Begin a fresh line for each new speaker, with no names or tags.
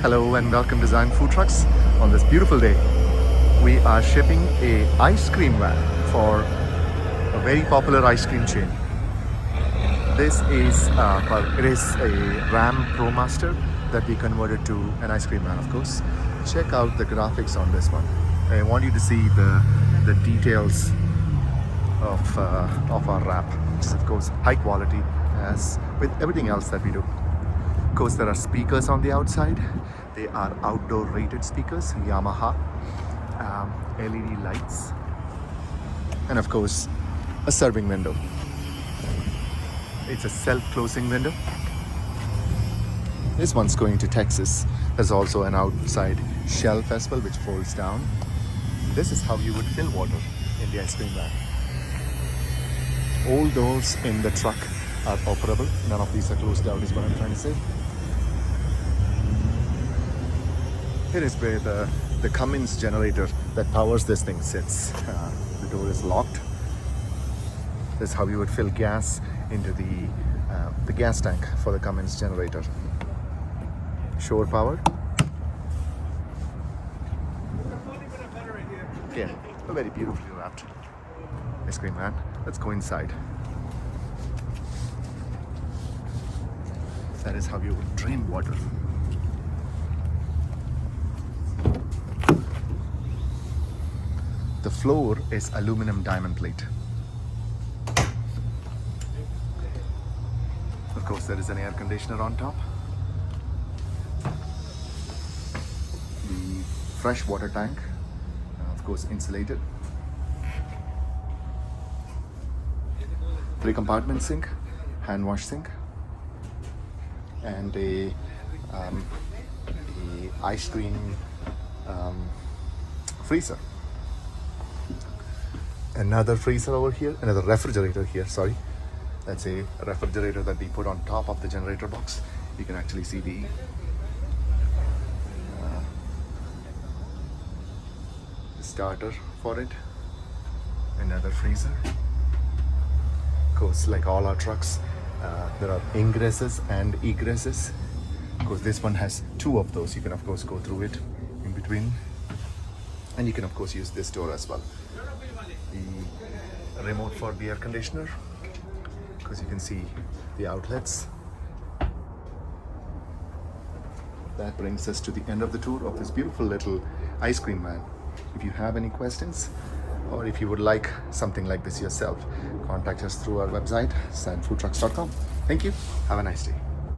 Hello and welcome to High Foodtrucks. On this beautiful day, we are shipping a ice cream van for a very popular ice cream chain. This is it is a Ram ProMaster that we converted to an ice cream van, of course. Check out the graphics on this one. I want you to see the details of our wrap, which is of course high quality as with everything else that we do. Of course, there are speakers on the outside. They are outdoor rated speakers, Yamaha, LED lights, and of course a serving window. It's a self-closing window. This one's going to Texas. There's also an outside shelf as well which folds down. This is how you would fill water in the ice cream van. All doors in the truck are operable. None of these are closed out is what I'm trying to say. Here is where the Cummins generator that powers this thing sits. The door is locked. This is how you would fill gas into the gas tank for the Cummins generator. Shore powered. Yeah, a very beautifully wrapped ice cream van. Let's go inside. That is how you would drain water. The floor is aluminum diamond plate. Of course, there is an air conditioner on top. The fresh water tank, of course, insulated. 3 compartment sink, hand wash sink, and a ice cream freezer. Another freezer over here, another refrigerator here, sorry. That's a refrigerator that we put on top of the generator box. You can actually see the starter for it. Another freezer. Of course, like all our trucks, there are ingresses and egresses. Of course, this one has 2 of those. You can of course go through it in between. And you can of course use this door as well. The remote for the air conditioner, because you can see the outlets. That brings us to the end of the tour of this beautiful little ice cream van. If you have any questions or if you would like something like this yourself, contact us through our website, standfoodtrucks.com. Thank you. Have a nice day.